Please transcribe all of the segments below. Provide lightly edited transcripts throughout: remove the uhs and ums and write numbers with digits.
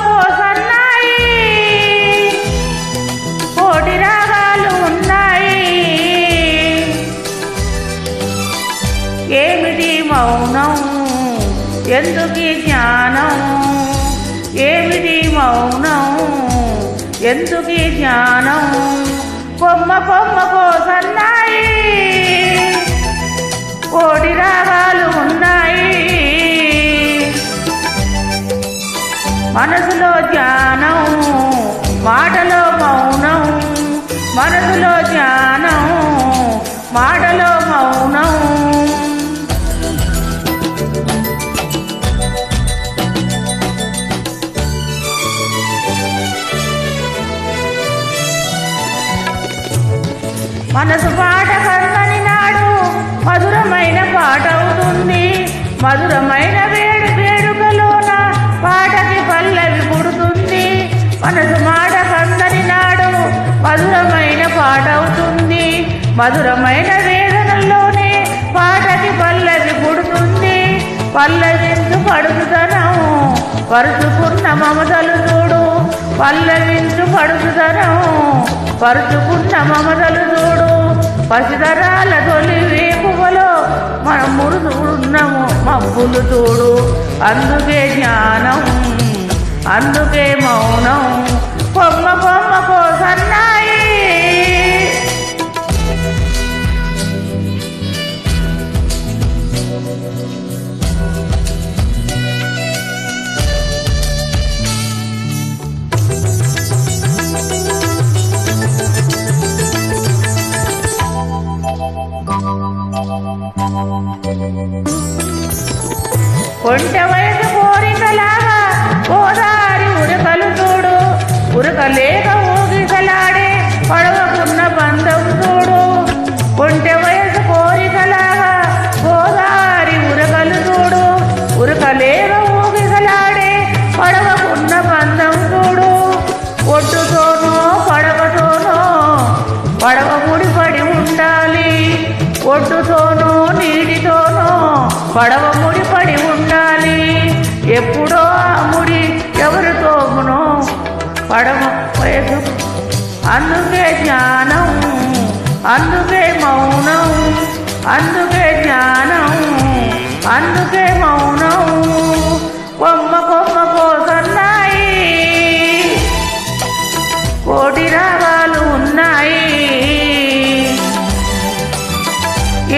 కోసన్నాయి కోటి రాగాలు ఉన్నాయి ఏమిటి మౌనం ఎందుకీ జ్ఞానం ఏమిటి మౌనం ఎందుకీ జ్ఞానం కొమ్మ కొమ్మ కోసన్నాయి కోటి రాగాలు ఉన్నాయి మనసులో ధ్యానం మాటలో మౌనం మనసులో ధ్యానం మాటలో మౌనం మనసు పాట కన్నని నాడు మధురమైన పాట అవుతుంది మధురమైన వేడుకలోన పాటకి పల్లవి పుడుతుంది మనసు మాట కందని నాడు మధురమైన పాట అవుతుంది మధురమైన వేదనల్లోనే పాటకి పల్లవి పుడుతుంది పల్లవించు పడుకుతనం పరుచుకున్న మమతలు చూడు పల్లవించు పడుకుతనం పరుచుకున్న మమతలు చూడు పసితరాల తొలి వేకువలో మనం మురుదుకున్నాము మబ్బులు చూడు అందుకే జ్ఞానం అందుకే మౌనం కొమ్మ కొమ్మ కోసన్నాయి కొంట వయసు కోరికలాగా గోదారి ఉరకలు చూడు ఉరకలేక ఊగిసలాడే పడవకున్న బంధం చూడు కొంట వయసు కోరికలాగా గోదారి ఉరకలు చూడు ఉరకలేక ఊగిసలాడే పడవకున్న బంధం చూడు ఒడ్డుతోనో పడవతోనో పడవ ముడిపడి ఉండాలి ఒడ్డుతోనో నీటితోనో పడవ ముడిపడి ఉండాలి ఎప్పుడో ఆ ముడి ఎవరితోనో పడవ వయసు అందుకే జ్ఞానం అందుకే మౌనం అందుకే జ్ఞానం అందుకే మౌనం కొమ్మ కొమ్మ కోసన్నాయి కోటి రాగాలు ఉన్నాయి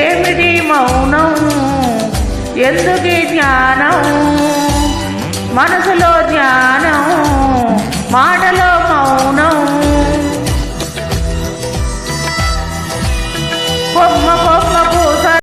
ఏమిటి మౌనం ఎందుకీ జ్ఞానం మనసులో